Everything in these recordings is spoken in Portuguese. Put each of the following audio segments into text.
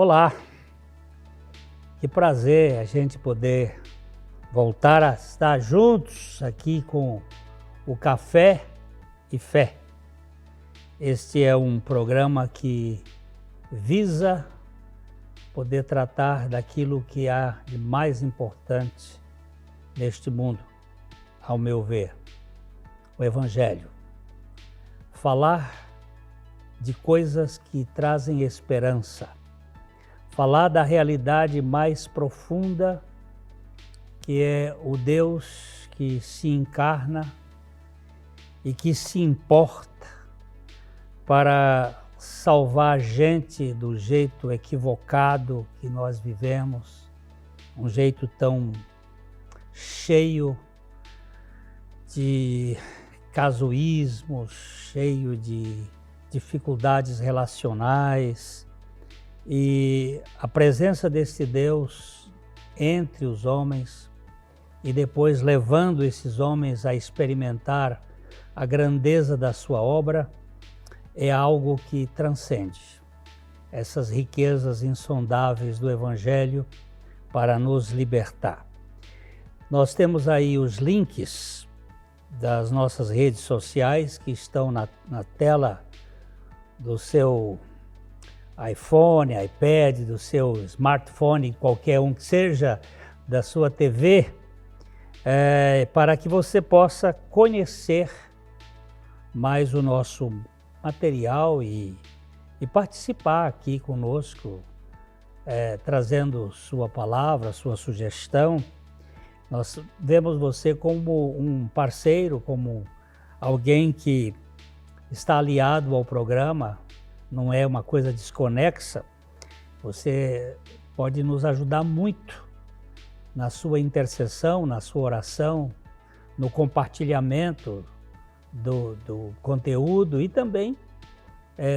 Olá, que prazer a gente poder voltar a estar juntos aqui com o Café e Fé. Este é um programa que visa poder tratar daquilo que há de mais importante neste mundo, ao meu ver, o Evangelho. Falar de coisas que trazem esperança. Falar da realidade mais profunda, que é o Deus que se encarna e que se importa para salvar a gente do jeito equivocado que nós vivemos, um jeito tão cheio de casuísmos, cheio de dificuldades relacionais. E a presença desse Deus entre os homens e depois levando esses homens a experimentar a grandeza da sua obra é algo que transcende essas riquezas insondáveis do Evangelho para nos libertar. Nós temos aí os links das nossas redes sociais que estão na tela do seu iPhone, iPad, do seu smartphone, qualquer um que seja, da sua TV, para que você possa conhecer mais o nosso material e participar aqui conosco, trazendo sua palavra, sua sugestão. Nós vemos você como um parceiro, como alguém que está aliado ao programa, não é uma coisa desconexa. Você pode nos ajudar muito na sua intercessão, na sua oração, no compartilhamento do conteúdo e também,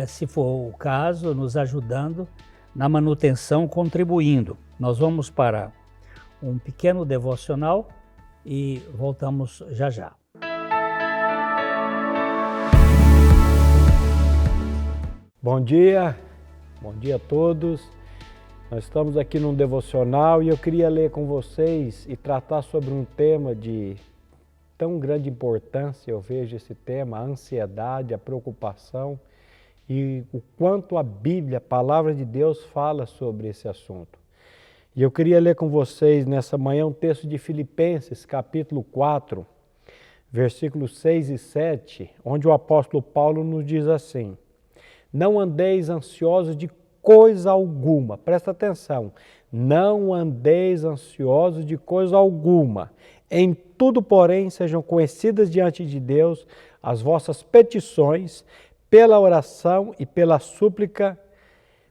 se for o caso, nos ajudando na manutenção, contribuindo. Nós vamos para um pequeno devocional e voltamos já já. Bom dia a todos. Nós estamos aqui num devocional e eu queria ler com vocês e tratar sobre um tema de tão grande importância. Eu vejo esse tema, a ansiedade, a preocupação e o quanto a Bíblia, a Palavra de Deus, fala sobre esse assunto. E eu queria ler com vocês nessa manhã um texto de Filipenses, capítulo 4, versículos 6 e 7, onde o apóstolo Paulo nos diz assim: não andeis ansiosos de coisa alguma. Presta atenção. Não andeis ansiosos de coisa alguma. Em tudo, porém, sejam conhecidas diante de Deus as vossas petições, pela oração e pela súplica,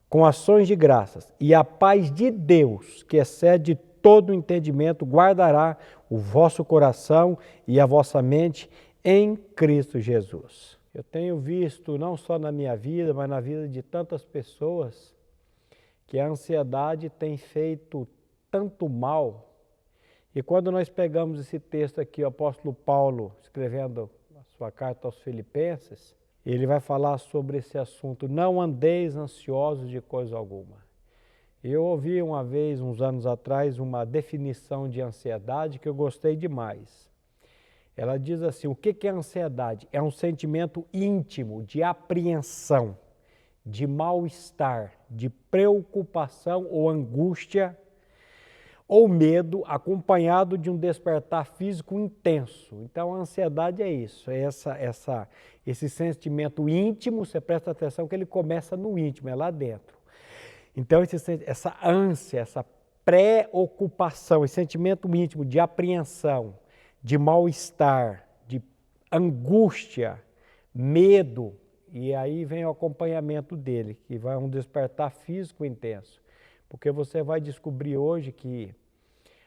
com ações de graças. E a paz de Deus, que excede todo o entendimento, guardará o vosso coração e a vossa mente em Cristo Jesus. Eu tenho visto, não só na minha vida, mas na vida de tantas pessoas, que a ansiedade tem feito tanto mal. E quando nós pegamos esse texto aqui, o apóstolo Paulo, escrevendo a sua carta aos Filipenses, ele vai falar sobre esse assunto: não andeis ansiosos de coisa alguma. Eu ouvi uma vez, uns anos atrás, uma definição de ansiedade que eu gostei demais. Ela diz assim: o que é ansiedade? É um sentimento íntimo de apreensão, de mal-estar, de preocupação ou angústia ou medo, acompanhado de um despertar físico intenso. Então a ansiedade é isso, é esse sentimento íntimo. Você presta atenção que ele começa no íntimo, é lá dentro. Então essa ânsia, essa preocupação, esse sentimento íntimo de apreensão, de mal-estar, de angústia, medo, e aí vem o acompanhamento dele, que vai um despertar físico intenso. Porque você vai descobrir hoje que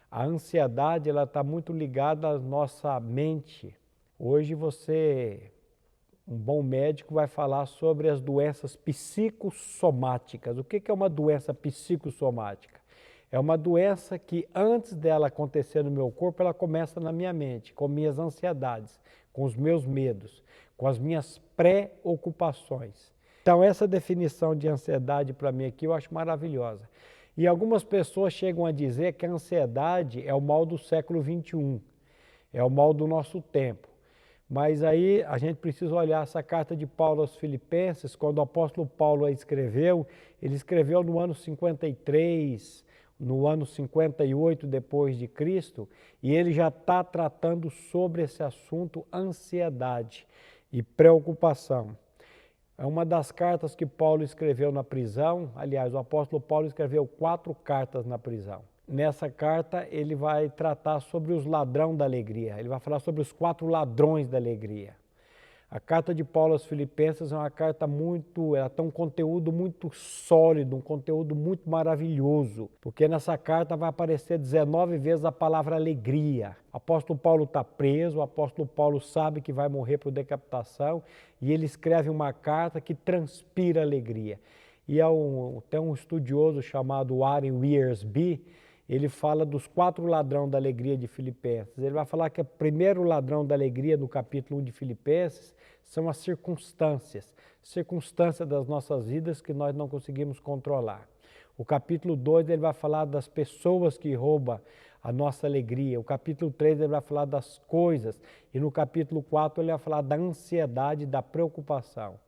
a ansiedade está muito ligada à nossa mente. Hoje um bom médico vai falar sobre as doenças psicossomáticas. O que é uma doença psicossomática? É uma doença que antes dela acontecer no meu corpo, ela começa na minha mente, com minhas ansiedades, com os meus medos, com as minhas preocupações. Então, essa definição de ansiedade para mim aqui eu acho maravilhosa. E algumas pessoas chegam a dizer que a ansiedade é o mal do século XXI, é o mal do nosso tempo. Mas aí a gente precisa olhar essa carta de Paulo aos Filipenses, quando o apóstolo Paulo a escreveu, ele escreveu no ano 53, no ano 58 depois de Cristo, e ele já está tratando sobre esse assunto, ansiedade e preocupação. É uma das cartas que Paulo escreveu na prisão. Aliás, o apóstolo Paulo escreveu 4 cartas na prisão. Nessa carta ele vai tratar sobre os ladrões da alegria. Ele vai falar sobre os 4 ladrões da alegria. A carta de Paulo aos Filipenses é uma carta ela tem um conteúdo muito sólido, um conteúdo muito maravilhoso, porque nessa carta vai aparecer 19 vezes a palavra alegria. O apóstolo Paulo está preso, o apóstolo Paulo sabe que vai morrer por decapitação e ele escreve uma carta que transpira alegria. E tem um estudioso chamado Warren Wiersbe, ele fala dos 4 ladrões da alegria de Filipenses. Ele vai falar que o primeiro ladrão da alegria do capítulo 1 de Filipenses são as circunstâncias das nossas vidas que nós não conseguimos controlar. O capítulo 2 ele vai falar das pessoas que roubam a nossa alegria. O capítulo 3 ele vai falar das coisas. E no capítulo 4 ele vai falar da ansiedade, da preocupação.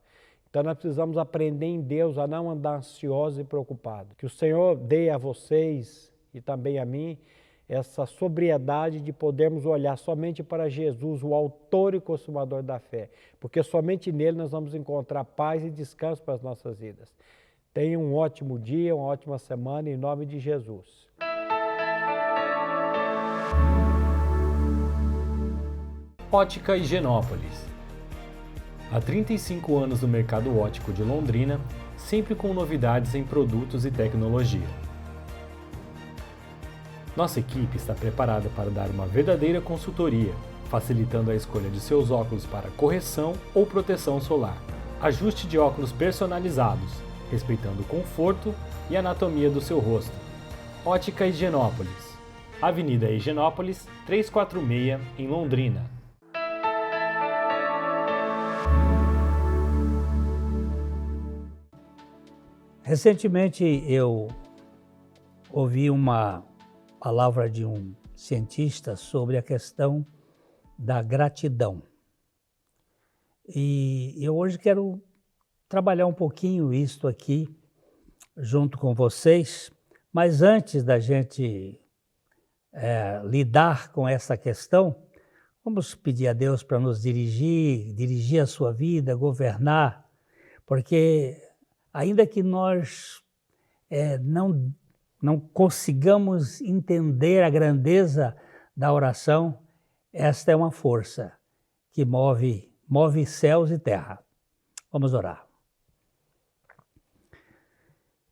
Então nós precisamos aprender em Deus a não andar ansiosos e preocupados. Que o Senhor dê a vocês e também a mim essa sobriedade de podermos olhar somente para Jesus, o autor e consumador da fé, porque somente nele nós vamos encontrar paz e descanso para as nossas vidas. Tenha um ótimo dia, uma ótima semana, em nome de Jesus. Ótica Higienópolis. Há 35 anos no mercado óptico de Londrina, sempre com novidades em produtos e tecnologia. Nossa equipe está preparada para dar uma verdadeira consultoria, facilitando a escolha de seus óculos para correção ou proteção solar. Ajuste de óculos personalizados, respeitando o conforto e anatomia do seu rosto. Ótica Higienópolis. Avenida Higienópolis, 346, em Londrina. Recentemente eu ouvi uma palavra de um cientista sobre a questão da gratidão. E eu hoje quero trabalhar um pouquinho isto aqui junto com vocês, mas antes da gente lidar com essa questão, vamos pedir a Deus para nos dirigir a sua vida, governar, porque ainda que nós não consigamos entender a grandeza da oração, esta é uma força que move céus e terra. Vamos orar.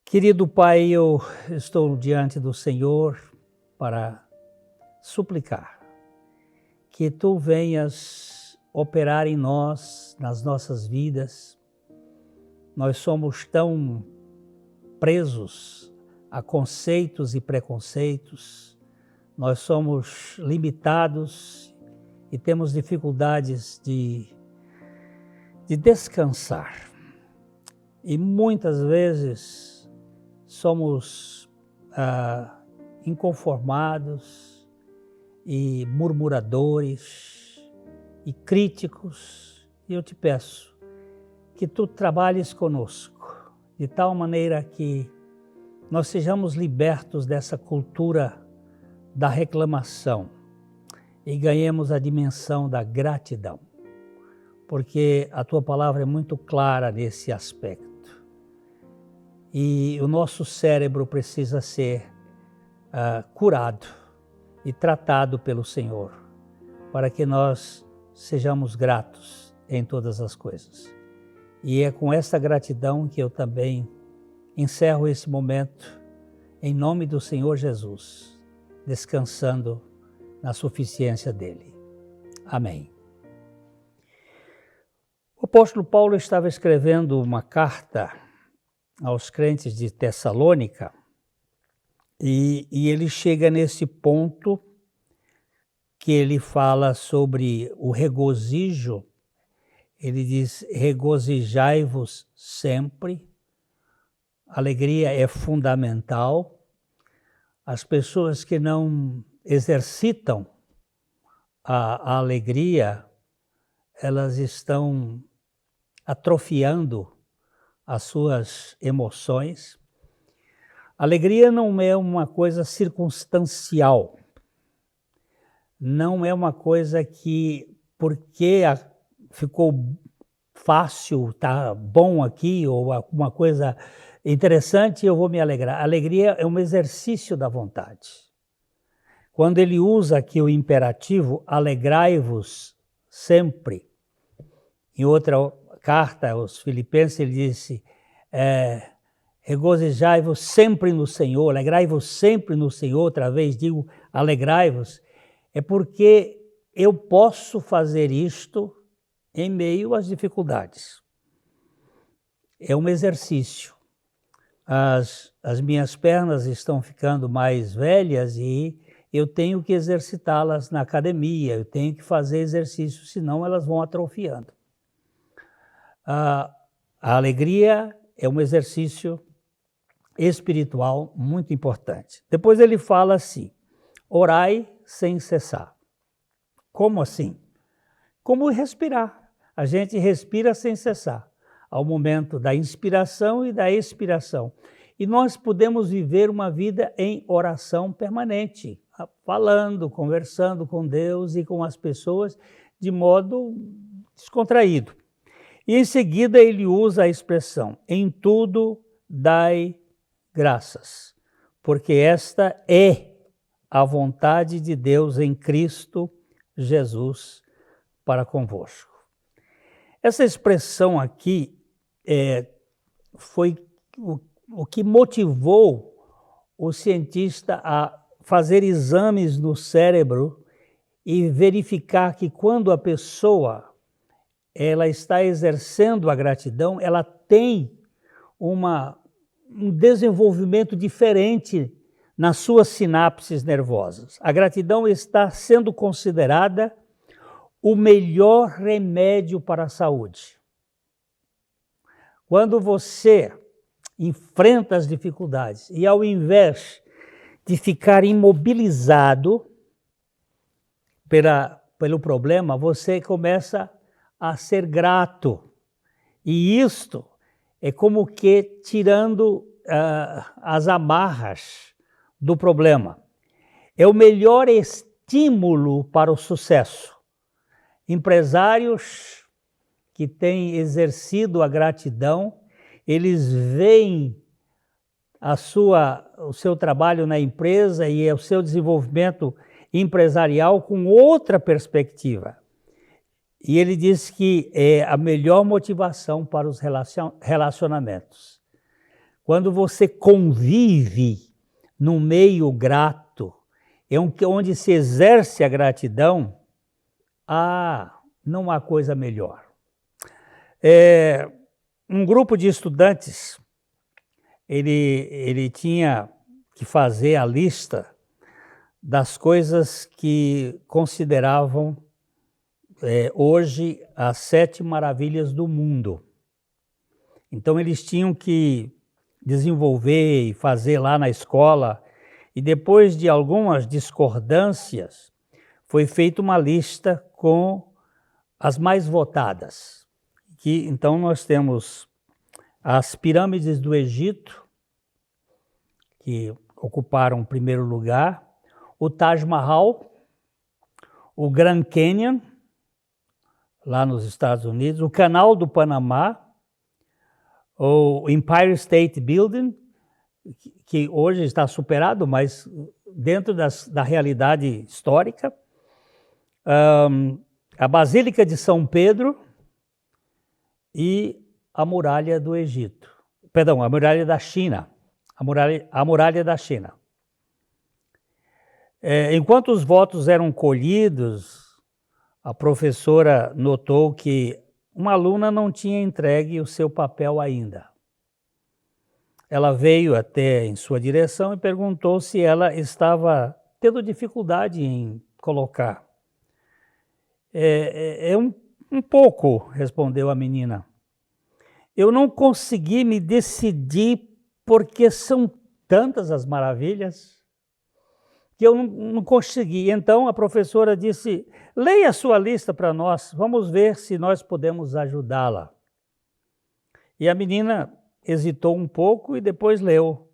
Querido Pai, eu estou diante do Senhor para suplicar que Tu venhas operar em nós, nas nossas vidas. Nós somos tão presos a conceitos e preconceitos, nós somos limitados e temos dificuldades de descansar. E muitas vezes somos inconformados e murmuradores e críticos. E eu te peço que Tu trabalhes conosco de tal maneira que nós sejamos libertos dessa cultura da reclamação e ganhemos a dimensão da gratidão, porque a Tua palavra é muito clara nesse aspecto. E o nosso cérebro precisa ser curado e tratado pelo Senhor, para que nós sejamos gratos em todas as coisas. E é com essa gratidão que eu também encerro esse momento, em nome do Senhor Jesus, descansando na suficiência dEle. Amém. O apóstolo Paulo estava escrevendo uma carta aos crentes de Tessalônica e ele chega nesse ponto que ele fala sobre o regozijo ele diz: regozijai-vos sempre. Alegria é fundamental. As pessoas que não exercitam a alegria, elas estão atrofiando as suas emoções. Alegria não é uma coisa circunstancial, não é uma coisa que, porque ficou fácil, está bom aqui, ou uma coisa interessante, eu vou me alegrar. A alegria é um exercício da vontade. Quando ele usa aqui o imperativo, alegrai-vos sempre. Em outra carta aos Filipenses, ele disse, regozijai-vos sempre no Senhor, alegrai-vos sempre no Senhor. Outra vez digo, alegrai-vos. É porque eu posso fazer isto em meio às dificuldades. É um exercício. As minhas pernas estão ficando mais velhas e eu tenho que exercitá-las na academia, eu tenho que fazer exercício, senão elas vão atrofiando. A alegria é um exercício espiritual muito importante. Depois ele fala assim, orai sem cessar. Como assim? Como respirar. A gente respira sem cessar, ao momento da inspiração e da expiração. E nós podemos viver uma vida em oração permanente, falando, conversando com Deus e com as pessoas de modo descontraído. E em seguida ele usa a expressão, em tudo dai graças, porque esta é a vontade de Deus em Cristo Jesus para convosco. Essa expressão aqui foi o que motivou o cientista a fazer exames no cérebro e verificar que quando a pessoa ela está exercendo a gratidão, ela tem um desenvolvimento diferente nas suas sinapses nervosas. A gratidão está sendo considerada o melhor remédio para a saúde. Quando você enfrenta as dificuldades e ao invés de ficar imobilizado pelo problema, você começa a ser grato. E isto é como que tirando as amarras do problema. É o melhor estímulo para o sucesso. Empresários que têm exercido a gratidão, eles veem o seu trabalho na empresa e o seu desenvolvimento empresarial com outra perspectiva. E ele diz que é a melhor motivação para os relacionamentos. Quando você convive num meio grato, onde se exerce a gratidão, não há coisa melhor. Um grupo de estudantes, ele tinha que fazer a lista das coisas que consideravam hoje as 7 maravilhas do mundo. Então eles tinham que desenvolver e fazer lá na escola, e depois de algumas discordâncias, foi feita uma lista com as mais votadas. Então nós temos as pirâmides do Egito, que ocuparam o primeiro lugar, o Taj Mahal, o Grand Canyon, lá nos Estados Unidos, o Canal do Panamá, o Empire State Building, que hoje está superado, mas dentro da realidade histórica, a Basílica de São Pedro e a Muralha do Egito. Perdão, a Muralha da China. A Muralha da China. Enquanto os votos eram colhidos, a professora notou que uma aluna não tinha entregue o seu papel ainda. Ela veio até em sua direção e perguntou se ela estava tendo dificuldade em colocar. É Um pouco, respondeu a menina. Eu não consegui me decidir porque são tantas as maravilhas que eu não consegui. Então a professora disse, leia a sua lista para nós, vamos ver se nós podemos ajudá-la. E a menina hesitou um pouco e depois leu.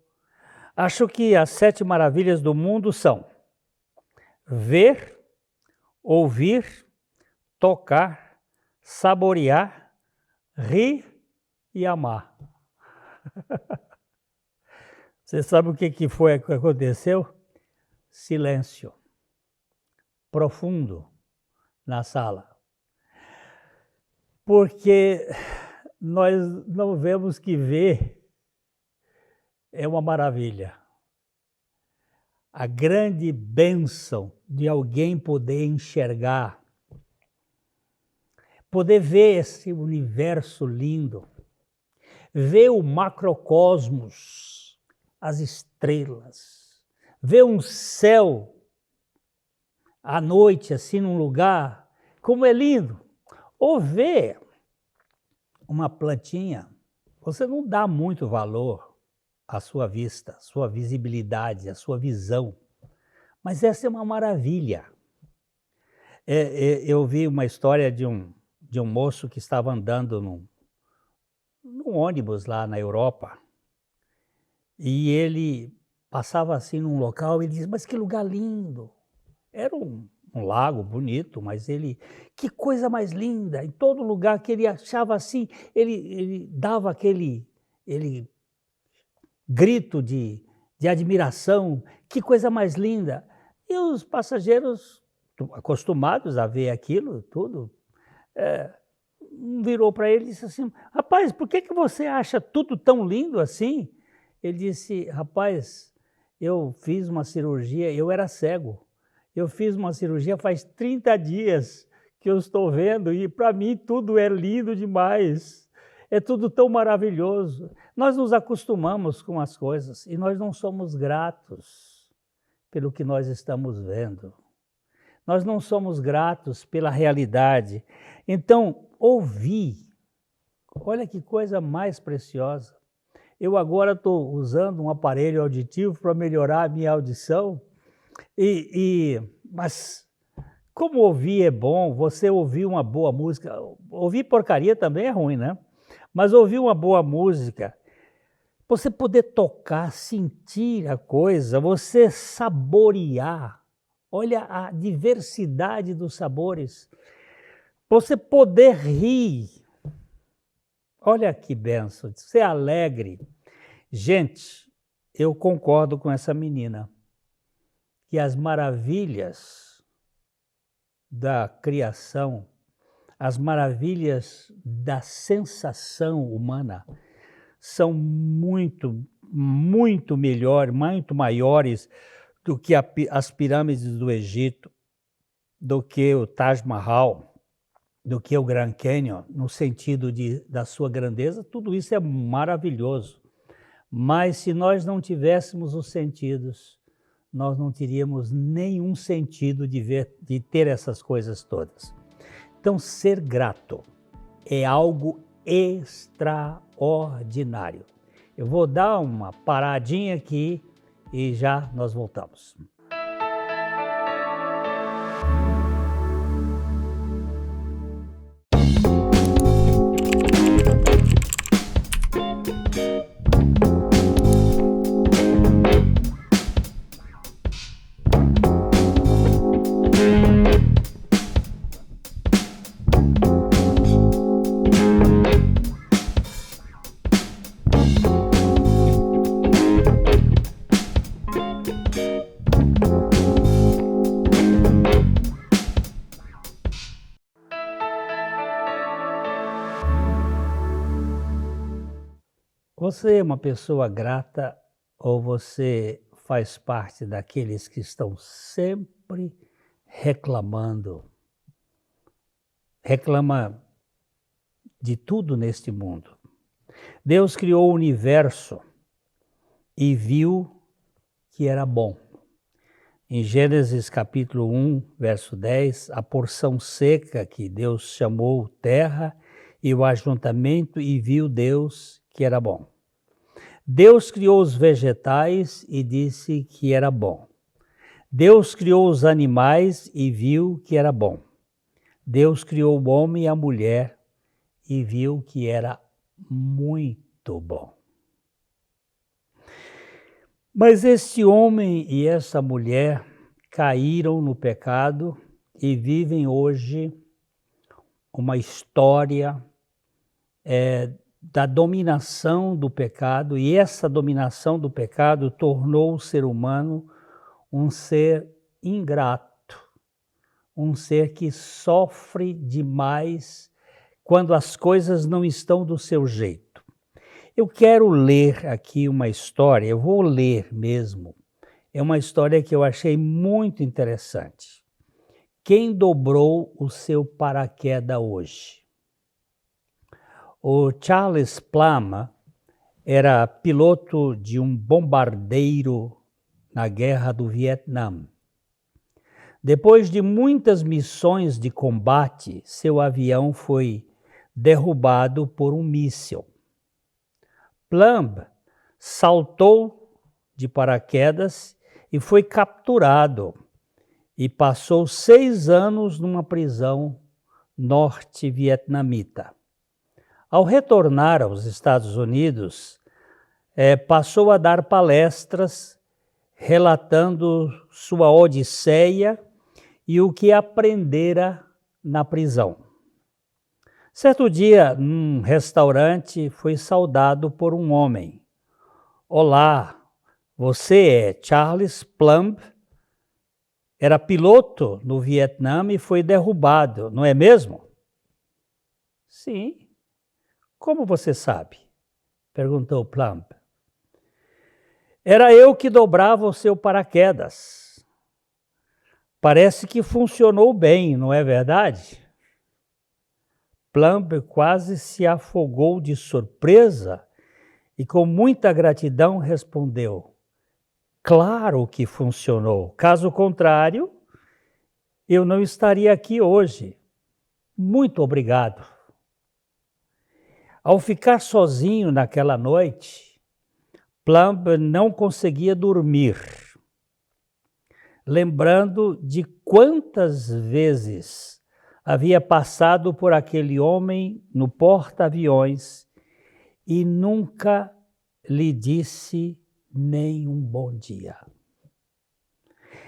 Acho que as 7 maravilhas do mundo são ver, ouvir, tocar, saborear, rir e amar. Você sabe o que foi que aconteceu? Silêncio profundo na sala. Porque nós não vemos que ver é uma maravilha. A grande bênção de alguém poder enxergar, poder ver esse universo lindo, ver o macrocosmos, as estrelas, ver um céu à noite, assim, num lugar, como é lindo. Ou ver uma plantinha, você não dá muito valor à sua vista, à sua visibilidade, à sua visão. Mas essa é uma maravilha. Eu vi uma história de um moço que estava andando num ônibus lá na Europa, e ele passava assim num local e ele disse, mas que lugar lindo. Era um lago bonito, mas que coisa mais linda. Em todo lugar que ele achava assim, ele dava aquele grito de admiração, que coisa mais linda. E os passageiros, acostumados a ver aquilo tudo, virou para ele e disse assim, rapaz, por que você acha tudo tão lindo assim? Ele disse, rapaz, eu fiz uma cirurgia, eu era cego. Eu fiz uma cirurgia faz 30 dias que eu estou vendo e para mim tudo é lindo demais. É tudo tão maravilhoso. Nós nos acostumamos com as coisas e nós não somos gratos pelo que nós estamos vendo. Nós não somos gratos pela realidade. Então, ouvir, olha que coisa mais preciosa. Eu agora estou usando um aparelho auditivo para melhorar a minha audição, mas como ouvir é bom, você ouvir uma boa música, ouvir porcaria também é ruim, né? Mas ouvir uma boa música, você poder tocar, sentir a coisa, você saborear, olha a diversidade dos sabores, você poder rir, olha que bênção, ser alegre. Gente, eu concordo com essa menina, que as maravilhas da criação, as maravilhas da sensação humana são muito, muito melhores, muito maiores do que as pirâmides do Egito, do que o Taj Mahal, do que o Grand Canyon, no sentido da sua grandeza. Tudo isso é maravilhoso. Mas se nós não tivéssemos os sentidos, nós não teríamos nenhum sentido de ter essas coisas todas. Então, ser grato é algo extraordinário. Eu vou dar uma paradinha aqui e já nós voltamos. Você é uma pessoa grata ou você faz parte daqueles que estão sempre reclamando? Reclama de tudo neste mundo. Deus criou o universo e viu que era bom. em Gênesis capítulo 1, verso 10, a porção seca que Deus chamou terra e o ajuntamento, e viu Deus que era bom. Deus criou os vegetais e disse que era bom. Deus criou os animais e viu que era bom. Deus criou o homem e a mulher e viu que era muito bom. Mas este homem e essa mulher caíram no pecado e vivem hoje uma história da dominação do pecado, e essa dominação do pecado tornou o ser humano um ser ingrato, um ser que sofre demais quando as coisas não estão do seu jeito. Eu quero ler aqui uma história, eu vou ler mesmo, é uma história que eu achei muito interessante. Quem dobrou o seu paraquedas hoje? O Charles Plumb era piloto de um bombardeiro na Guerra do Vietnã. Depois de muitas missões de combate, seu avião foi derrubado por um míssil. Plumb saltou de paraquedas e foi capturado e passou 6 anos numa prisão norte-vietnamita. Ao retornar aos Estados Unidos, passou a dar palestras relatando sua odisseia e o que aprendera na prisão. Certo dia, num restaurante, foi saudado por um homem. Olá, você é Charles Plumb? Era piloto no Vietnã e foi derrubado, não é mesmo? Sim. Como você sabe? Perguntou Plumb. Era eu que dobrava o seu paraquedas. Parece que funcionou bem, não é verdade? Plumb quase se afogou de surpresa e com muita gratidão respondeu: claro que funcionou. Caso contrário, eu não estaria aqui hoje. Muito obrigado. Ao ficar sozinho naquela noite, Plumb não conseguia dormir, lembrando de quantas vezes havia passado por aquele homem no porta-aviões e nunca lhe disse nem um bom dia.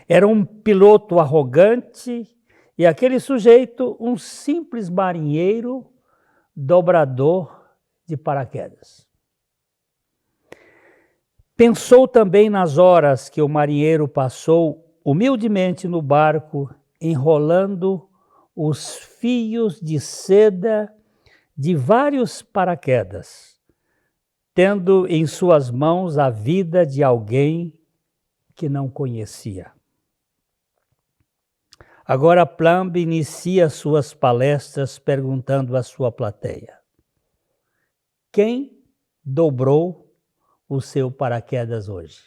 Era um piloto arrogante e aquele sujeito um simples marinheiro dobrador de paraquedas. Pensou também nas horas que o marinheiro passou humildemente no barco, enrolando os fios de seda de vários paraquedas, tendo em suas mãos a vida de alguém que não conhecia. Agora Plumb inicia suas palestras perguntando à sua plateia: quem dobrou o seu paraquedas hoje?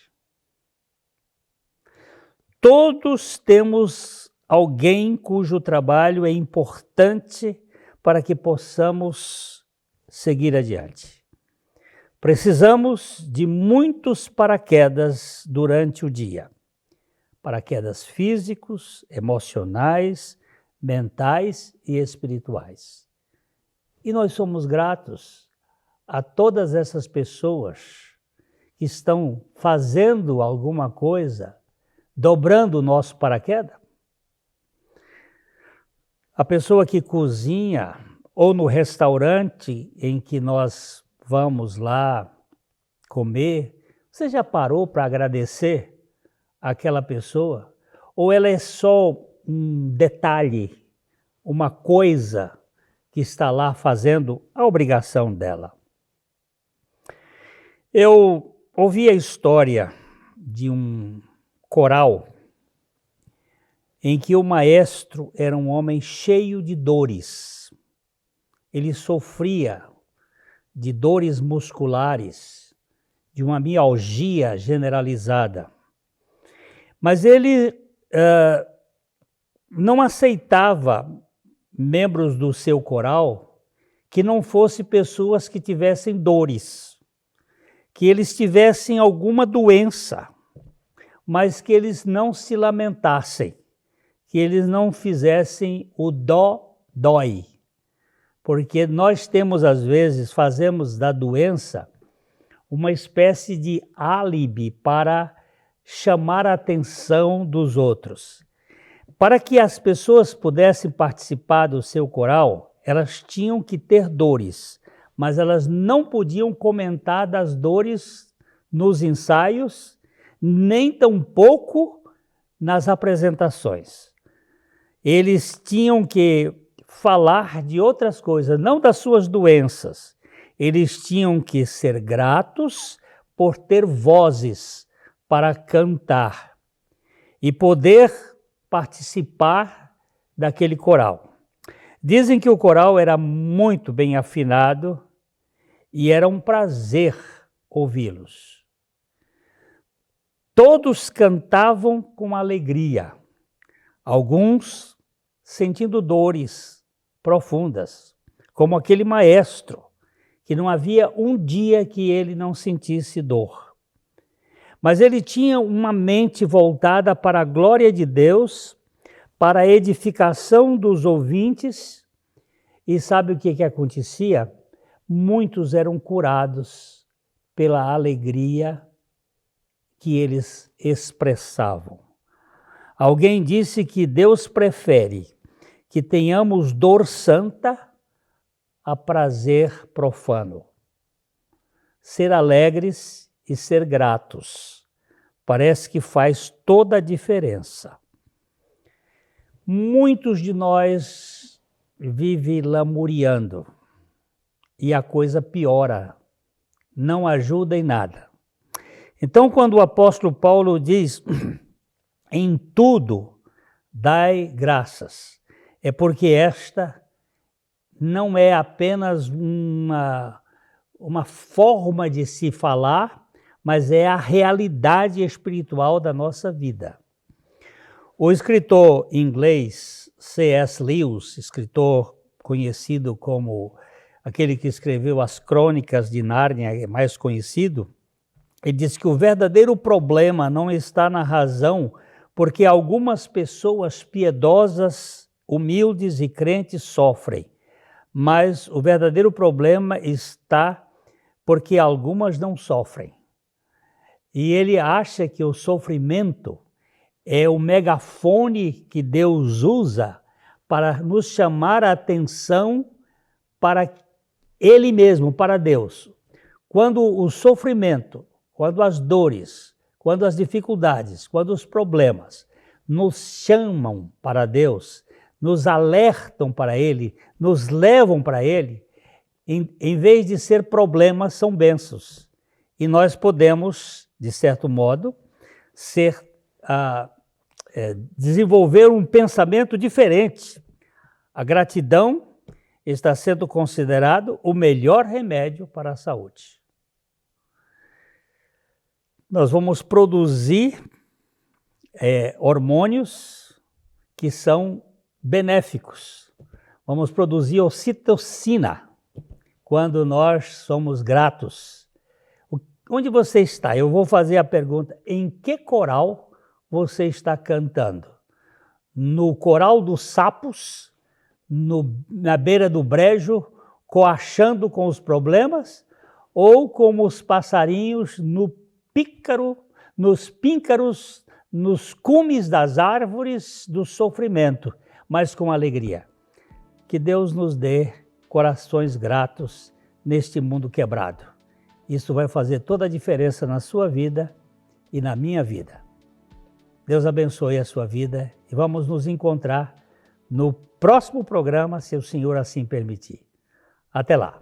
Todos temos alguém cujo trabalho é importante para que possamos seguir adiante. Precisamos de muitos paraquedas durante o dia. Paraquedas físicos, emocionais, mentais e espirituais. E nós somos gratos a todas essas pessoas que estão fazendo alguma coisa, dobrando o nosso paraquedas. A pessoa que cozinha, ou no restaurante em que nós vamos lá comer, você já parou para agradecer aquela pessoa? Ou ela é só um detalhe, uma coisa que está lá fazendo a obrigação dela? Eu ouvi a história de um coral em que o maestro era um homem cheio de dores. Ele sofria de dores musculares, de uma mialgia generalizada. Mas ele não aceitava membros do seu coral que não fossem pessoas que tivessem dores, que eles tivessem alguma doença, mas que eles não se lamentassem, que eles não fizessem o dó-dói. Porque nós temos, às vezes, fazemos da doença uma espécie de álibi para chamar a atenção dos outros. Para que as pessoas pudessem participar do seu coral, elas tinham que ter dores, mas elas não podiam comentar das dores nos ensaios, nem tampouco nas apresentações. Eles tinham que falar de outras coisas, não das suas doenças. Eles tinham que ser gratos por ter vozes para cantar e poder participar daquele coral. Dizem que o coral era muito bem afinado e era um prazer ouvi-los. Todos cantavam com alegria, alguns sentindo dores profundas, como aquele maestro, que não havia um dia que ele não sentisse dor. Mas ele tinha uma mente voltada para a glória de Deus, para a edificação dos ouvintes, e sabe o que acontecia? Muitos eram curados pela alegria que eles expressavam. Alguém disse que Deus prefere que tenhamos dor santa a prazer profano. Ser alegres e ser gratos parece que faz toda a diferença. Muitos de nós vivem lamuriando e a coisa piora, não ajuda em nada. Então, quando o apóstolo Paulo diz, em tudo dai graças, é porque esta não é apenas uma forma de se falar, mas é a realidade espiritual da nossa vida. O escritor inglês C.S. Lewis, escritor conhecido como aquele que escreveu as Crônicas de Nárnia, é mais conhecido, ele diz que o verdadeiro problema não está na razão, porque algumas pessoas piedosas, humildes e crentes sofrem, mas o verdadeiro problema está porque algumas não sofrem. E ele acha que o sofrimento é o megafone que Deus usa para nos chamar a atenção para Ele mesmo, para Deus. Quando o sofrimento, quando as dores, quando as dificuldades, quando os problemas nos chamam para Deus, nos alertam para Ele, nos levam para Ele, em vez de ser problemas, são bênçãos. E nós podemos, de certo modo, desenvolver um pensamento diferente. A gratidão está sendo considerado o melhor remédio para a saúde. Nós vamos produzir hormônios que são benéficos. Vamos produzir ocitocina quando nós somos gratos. Onde você está? Eu vou fazer a pergunta, em que coral você está cantando? No coral dos sapos, na beira do brejo, coachando com os problemas? Ou como os passarinhos nos píncaros, nos cumes das árvores do sofrimento, mas com alegria? Que Deus nos dê corações gratos neste mundo quebrado. Isso vai fazer toda a diferença na sua vida e na minha vida. Deus abençoe a sua vida e vamos nos encontrar no próximo programa, se o Senhor assim permitir. Até lá.